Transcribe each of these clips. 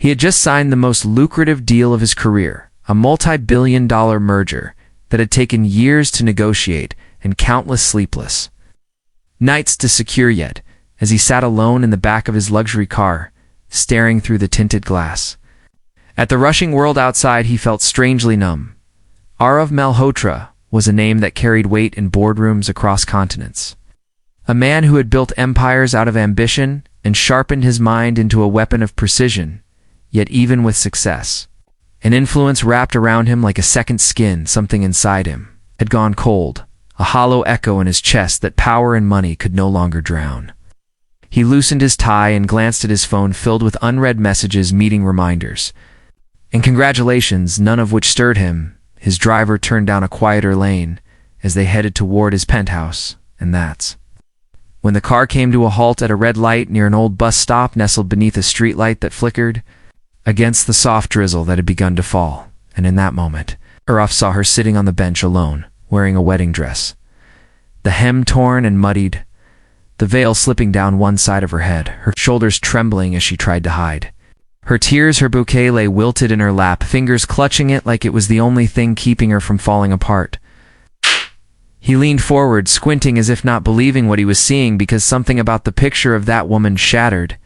He had just signed the most lucrative deal of his career, a multi-billion-dollar merger that had taken years to negotiate and countless sleepless nights to secure. Yet, as he sat alone in the back of his luxury car, staring through the tinted glass at the rushing world outside, he felt strangely numb. Arav Malhotra was a name that carried weight in boardrooms across continents. A man who had built empires out of ambition and sharpened his mind into a weapon of precision. Yet even with success, an influence wrapped around him like a second skin. Something inside him had gone cold, a hollow echo in his chest that power and money could no longer drown. He loosened his tie and glanced at his phone filled with unread messages, meeting reminders, and congratulations, none of which stirred him. His driver turned down a quieter lane as they headed toward his penthouse, and that's when the car came to a halt at a red light near an old bus stop nestled beneath a streetlight that flickered against the soft drizzle that had begun to fall. And in that moment, Arav saw her sitting on the bench alone, wearing a wedding dress, the hem torn and muddied, the veil slipping down one side of her head, her shoulders trembling as she tried to hide her tears. Her bouquet lay wilted in her lap, fingers clutching it like it was the only thing keeping her from falling apart. He leaned forward, squinting as if not believing what he was seeing, because something about the picture of that woman shattered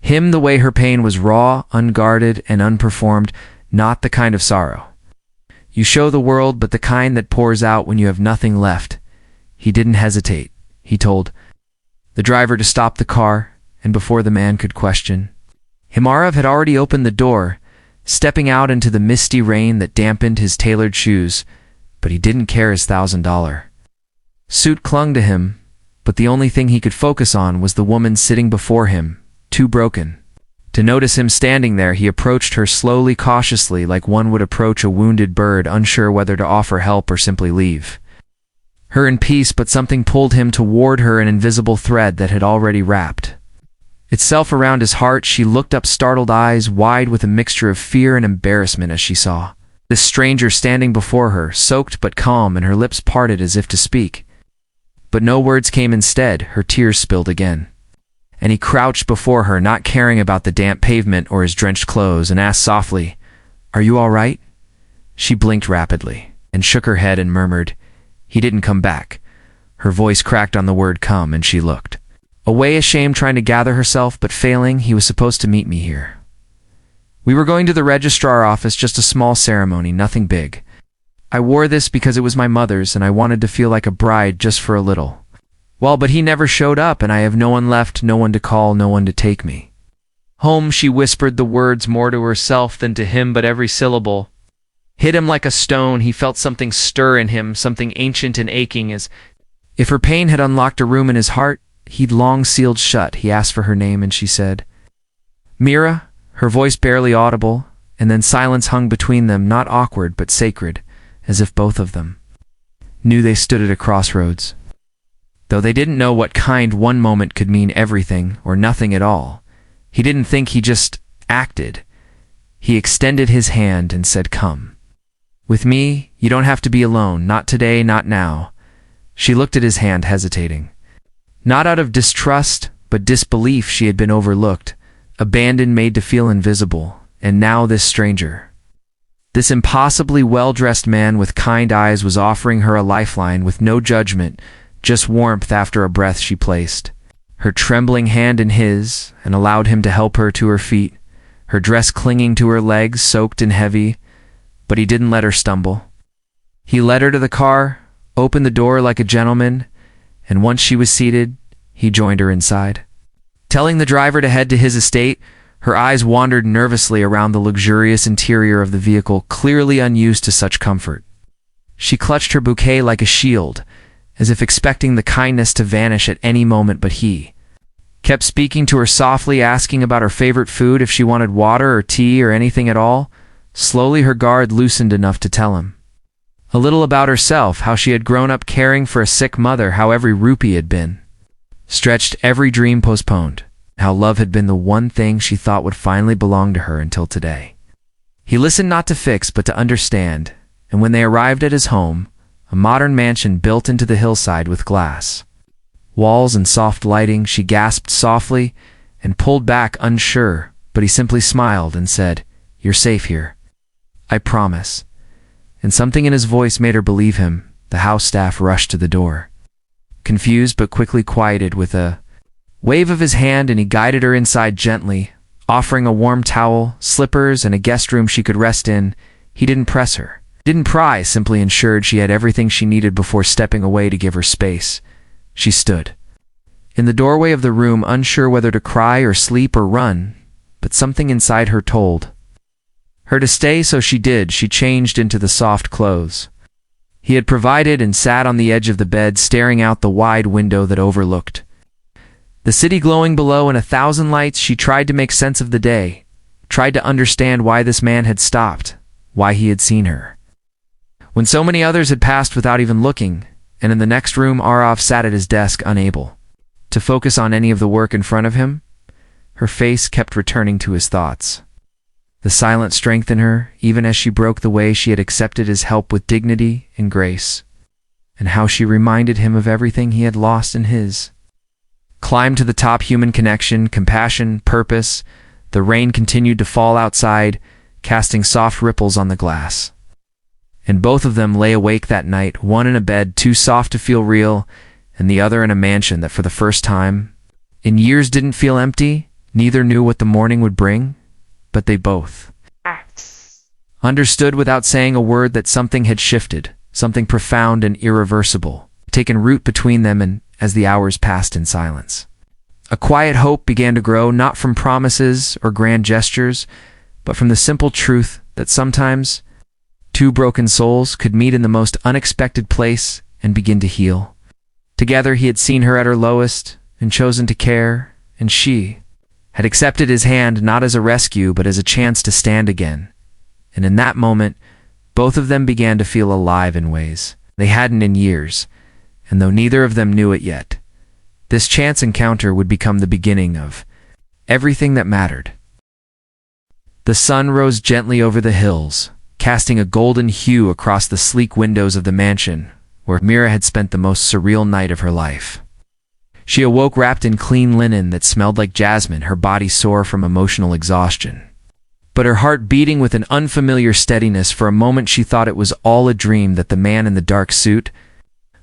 him. The way her pain was raw, unguarded, and unperformed, not the kind of sorrow you show the world, but the kind that pours out when you have nothing left. He didn't hesitate. He told the driver to stop the car, and before the man could question him, Arav had already opened the door, stepping out into the misty rain that dampened his tailored shoes. But he didn't care. His $1,000 suit clung to him, but the only thing he could focus on was the woman sitting before him, too broken to notice him standing there. He approached her slowly, cautiously, like one would approach a wounded bird, unsure whether to offer help or simply leave her in peace. But something pulled him toward her, an invisible thread that had already wrapped itself around his heart. She looked up, startled eyes wide with a mixture of fear and embarrassment as she saw this stranger standing before her, soaked but calm, and her lips parted as if to speak. But no words came. Instead, her tears spilled again, and he crouched before her, not caring about the damp pavement or his drenched clothes, and asked softly, "Are you all right?" She blinked rapidly and shook her head and murmured, "He didn't come back." Her voice cracked on the word "come," and she looked away, ashamed, trying to gather herself, but failing. "He was supposed to meet me here. We were going to the registrar office, just a small ceremony, nothing big. I wore this because it was my mother's, and I wanted to feel like a bride just for a little. Well, but he never showed up, and I have no one left, no one to call, no one to take me home." She whispered the words more to herself than to him, but every syllable hit him like a stone. He felt something stir in him, something ancient and aching, as if her pain had unlocked a room in his heart he'd long sealed shut. He asked for her name, and she said, "Mira," her voice barely audible, and then silence hung between them, not awkward but sacred, as if both of them knew they stood at a crossroads. Though they didn't know what kind, one moment could mean everything or nothing at all. He didn't think, he just acted. He extended his hand and said, "Come with me. You don't have to be alone, not today, not now." She looked at his hand, hesitating. Not out of distrust, but disbelief. She had been overlooked, abandoned, made to feel invisible. And now this stranger, this impossibly well-dressed man with kind eyes, was offering her a lifeline with no judgment, just warmth. After a breath, she placed her trembling hand in his and allowed him to help her to her feet, her dress clinging to her legs, soaked and heavy. But he didn't let her stumble. He led her to the car, opened the door like a gentleman, and once she was seated, he joined her inside. Telling the driver to head to his estate, her eyes wandered nervously around the luxurious interior of the vehicle, clearly unused to such comfort. She clutched her bouquet like a shield, as if expecting the kindness to vanish at any moment, but he kept speaking to her softly, asking about her favorite food, if she wanted water or tea or anything at all. Slowly her guard loosened enough to tell him a little about herself, how she had grown up caring for a sick mother, how every rupee had been stretched, every dream postponed, how love had been the one thing she thought would finally belong to her until today. He listened, not to fix but to understand, and when they arrived at his home, a modern mansion built into the hillside with glass walls and soft lighting, she gasped softly and pulled back, unsure but he simply smiled and said, "You're safe here. I promise." And something in his voice made her believe him. The house staff rushed to the door, confused but quickly quieted with a wave of his hand, and he guided her inside gently, offering a warm towel, slippers, and a guest room she could rest in. He didn't press her, didn't pry, simply ensured she had everything she needed before stepping away to give her space. She stood in the doorway of the room, unsure whether to cry or sleep or run, but something inside her told her to stay, so she did. She changed into the soft clothes he had provided and sat on the edge of the bed, staring out the wide window that overlooked the city glowing below in 1,000 lights. She tried to make sense of the day, tried to understand why this man had stopped, why he had seen her when so many others had passed without even looking. And in the next room, Arav sat at his desk, unable to focus on any of the work in front of him. Her face kept returning to his thoughts. The silent strength in her, even as she broke the way she had accepted his help with dignity and grace, and how she reminded him of everything he had lost in his climb to the top: human connection, compassion, purpose. The rain continued to fall outside, casting soft ripples on the glass. And both of them lay awake that night, one in a bed too soft to feel real, and the other in a mansion that for the first time in years didn't feel empty. Neither knew what the morning would bring, but they both understood without saying a word that something had shifted, something profound and irreversible, taken root between them. And as the hours passed in silence, a quiet hope began to grow, not from promises or grand gestures, but from the simple truth that sometimes two broken souls could meet in the most unexpected place and begin to heal. Together he had seen her at her lowest and chosen to care, and she had accepted his hand not as a rescue but as a chance to stand again. And in that moment, both of them began to feel alive in ways they hadn't in years, and though neither of them knew it yet, this chance encounter would become the beginning of everything that mattered. The sun rose gently over the hills, casting a golden hue across the sleek windows of the mansion where Mira had spent the most surreal night of her life. She awoke wrapped in clean linen that smelled like jasmine, her body sore from emotional exhaustion, but her heart beating with an unfamiliar steadiness. For a moment she thought it was all a dream, that the man in the dark suit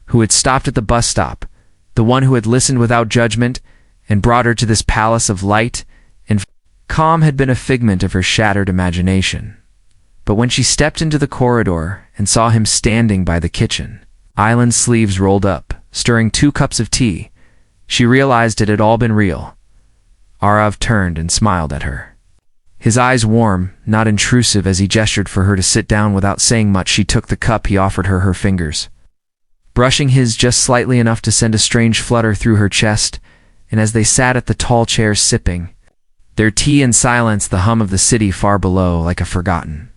who had stopped at the bus stop, the one who had listened without judgment and brought her to this palace of light and calm, had been a figment of her shattered imagination. But when she stepped into the corridor and saw him standing by the kitchen, island sleeves rolled up, stirring 2 cups of tea, she realized it had all been real. Arav turned and smiled at her, his eyes warm, not intrusive. As he gestured for her to sit down without saying much, she took the cup he offered her, her fingers brushing his just slightly enough to send a strange flutter through her chest. And as they sat at the tall chairs sipping their tea in silence, the hum of the city far below, like a forgotten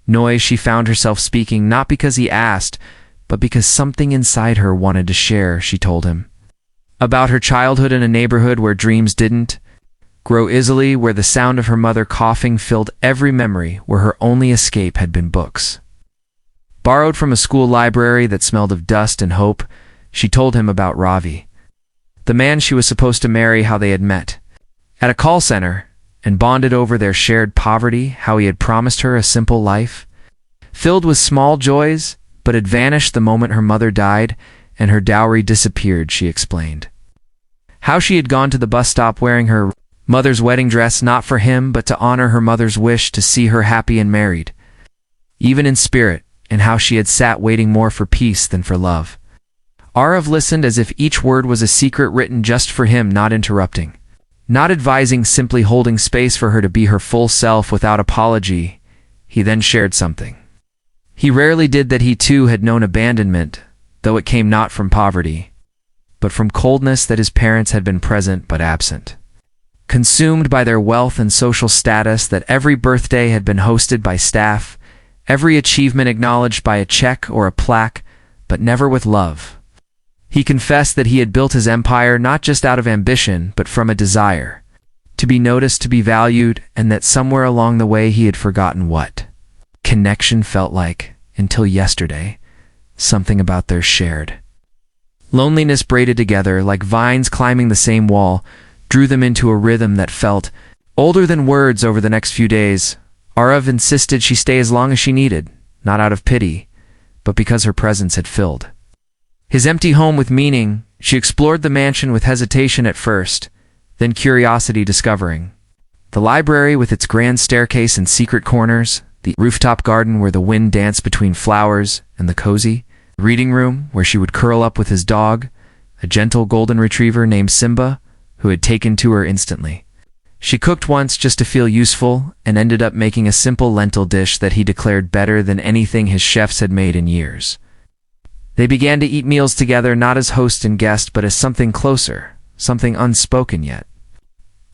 noise, she found herself speaking, not because he asked, but because something inside her wanted to share. She told him about her childhood in a neighborhood where dreams didn't grow easily, where the sound of her mother coughing filled every memory, where her only escape had been books borrowed from a school library that smelled of dust and hope. She told him about Ravi, the man she was supposed to marry, how they had met at a call center and bonded over their shared poverty, how he had promised her a simple life filled with small joys, but had vanished the moment her mother died and her dowry disappeared. She explained how she had gone to the bus stop wearing her mother's wedding dress, not for him, but to honor her mother's wish to see her happy and married, even in spirit, and how she had sat waiting more for peace than for love. Arav listened as if each word was a secret written just for him, not interrupting, not advising, simply holding space for her to be her full self without apology. He then shared something he rarely did, that he too had known abandonment, though it came not from poverty, but from coldness, that his parents had been present but absent, consumed by their wealth and social status, that every birthday had been hosted by staff, every achievement acknowledged by a check or a plaque, but never with love. He confessed that he had built his empire not just out of ambition, but from a desire to be noticed, to be valued, and that somewhere along the way he had forgotten what connection felt like, until yesterday. Something about their shared loneliness, braided together like vines climbing the same wall, drew them into a rhythm that felt Older than words over the next few days, Arav insisted she stay as long as she needed, not out of pity, but because her presence had filled his empty home with meaning. She explored the mansion with hesitation at first, then curiosity discovering. The library with its grand staircase and secret corners, the rooftop garden where the wind danced between flowers, and the cozy reading room where she would curl up with his dog, a gentle golden retriever named Simba, who had taken to her instantly. She cooked once just to feel useful and ended up making a simple lentil dish that he declared better than anything his chefs had made in years. They began to eat meals together not as host and guest but as something closer, something unspoken yet.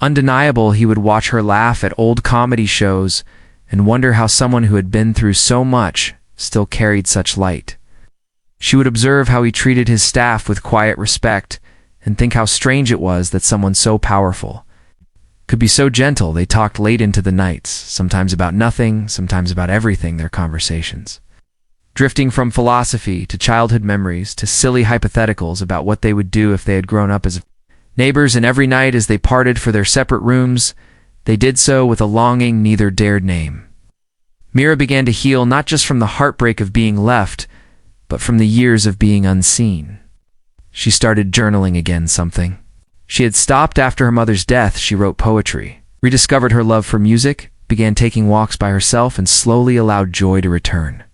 Undeniable, he would watch her laugh at old comedy shows and wonder how someone who had been through so much still carried such light. She would observe how he treated his staff with quiet respect and think how strange it was that someone so powerful could be so gentle. They talked late into the nights, sometimes about nothing, sometimes about everything, their conversations. Drifting from philosophy to childhood memories to silly hypotheticals about what they would do if they had grown up as neighbors, and every night as they parted for their separate rooms, they did so with a longing neither dared name. Mira began to heal not just from the heartbreak of being left, but from the years of being unseen. She started journaling again, something she had stopped after her mother's death. She wrote poetry, rediscovered her love for music, began taking walks by herself, and slowly allowed joy to return.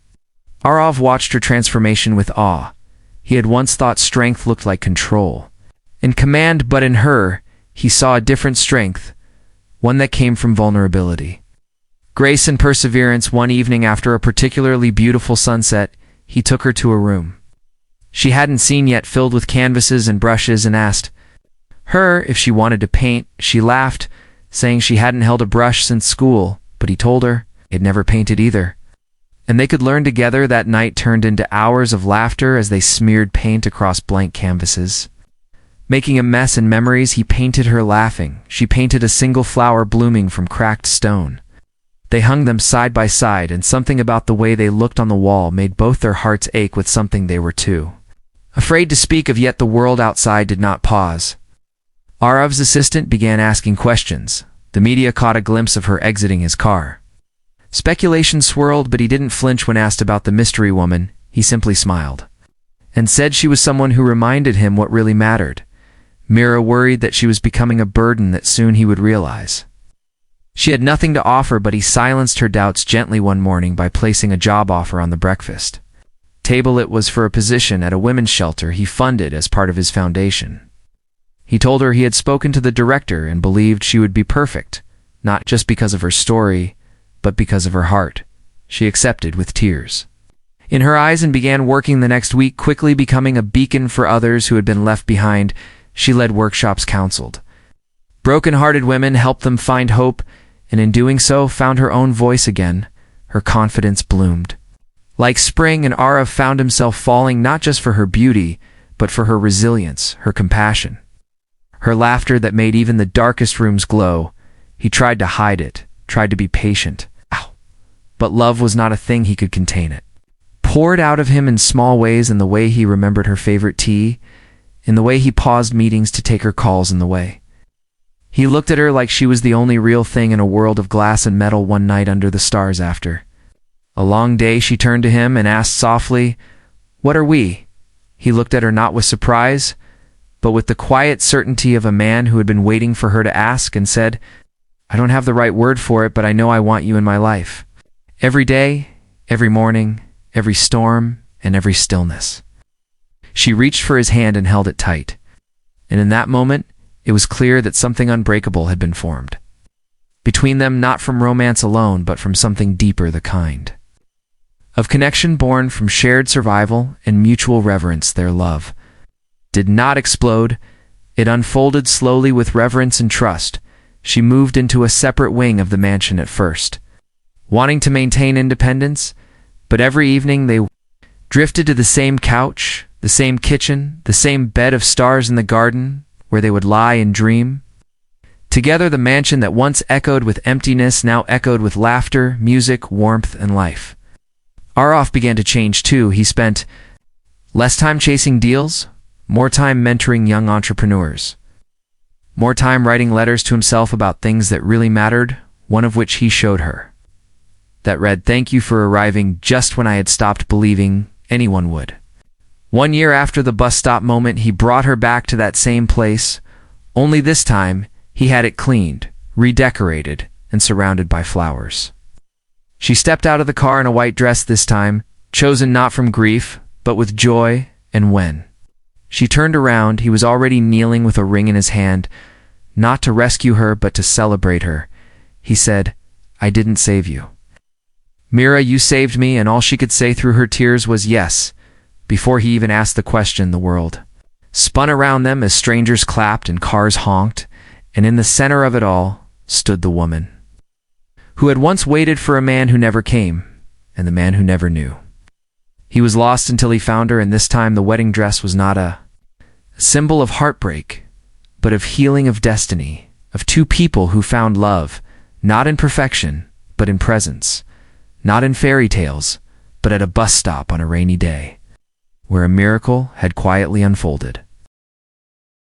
Arav watched her transformation with awe. He had once thought strength looked like control and command, but in her, he saw a different strength, one that came from vulnerability, grace and perseverance. One evening after a particularly beautiful sunset, he took her to a room she hadn't seen yet, filled with canvases and brushes, and asked her if she wanted to paint. She laughed, saying she hadn't held a brush since school, but he told her he'd never painted either. And they could learn together. That night turned into hours of laughter as they smeared paint across blank canvases. Making a mess in memories, he painted her laughing. She painted a single flower blooming from cracked stone. They hung them side by side, and something about the way they looked on the wall made both their hearts ache with something they were too afraid to speak of. Yet the world outside did not pause. Arav's assistant began asking questions. The media caught a glimpse of her exiting his car. Speculation swirled, but he didn't flinch when asked about the mystery woman. He simply smiled and said she was someone who reminded him what really mattered. Mira worried that she was becoming a burden that soon he would realize. She had nothing to offer, but he silenced her doubts gently one morning by placing a job offer on the breakfast table. It was for a position at a women's shelter he funded as part of his foundation. He told her he had spoken to the director and believed she would be perfect, not just because of her story, but because of her heart. She accepted with tears in her eyes and began working the next week, quickly becoming a beacon for others who had been left behind. She led workshops, counseled broken-hearted women, helped them find hope, and in doing so found her own voice again. Her confidence bloomed like spring, and Arav found himself falling not just for her beauty, but for her resilience, her compassion, her laughter that made even the darkest rooms glow. He tried to hide it, tried to be patient. But love was not a thing he could contain. It poured out of him in small ways, in the way he remembered her favorite tea, in the way he paused meetings to take her calls, in the way he looked at her like she was the only real thing in a world of glass and metal. One night under the stars, after a long day, she turned to him and asked softly, "What are we?" He looked at her not with surprise, but with the quiet certainty of a man who had been waiting for her to ask, and said, "I don't have the right word for it, but I know I want you in my life. Every day, every morning, every storm, and every stillness." She reached for his hand and held it tight. And in that moment, it was clear that something unbreakable had been formed between them, not from romance alone, but from something deeper, the kind of connection born from shared survival and mutual reverence. Their love did not explode. It unfolded slowly with reverence and trust. She moved into a separate wing of the mansion at first, wanting to maintain independence, but every evening they drifted to the same couch, the same kitchen, the same bed of stars in the garden, where they would lie and dream together. The mansion that once echoed with emptiness now echoed with laughter, music, warmth, and life. Arav began to change too. He spent less time chasing deals, more time mentoring young entrepreneurs, more time writing letters to himself about things that really mattered, one of which he showed her. That read, "Thank you for arriving just when I had stopped believing anyone would." 1 year after the bus stop moment, he brought her back to that same place, only this time he had it cleaned, redecorated, and surrounded by flowers. She stepped out of the car in a white dress this time, chosen not from grief, but with joy, and when she turned around, he was already kneeling with a ring in his hand, not to rescue her, but to celebrate her. He said, "I didn't save you. Mira, you saved me," and all she could say through her tears was yes, before he even asked the question. The world spun around them as strangers clapped and cars honked, and in the center of it all stood the woman who had once waited for a man who never came, and the man who never knew. He was lost until he found her, and this time the wedding dress was not a symbol of heartbreak, but of healing, of destiny, of two people who found love, not in perfection, but in presence, not in fairy tales, but at a bus stop on a rainy day, where a miracle had quietly unfolded.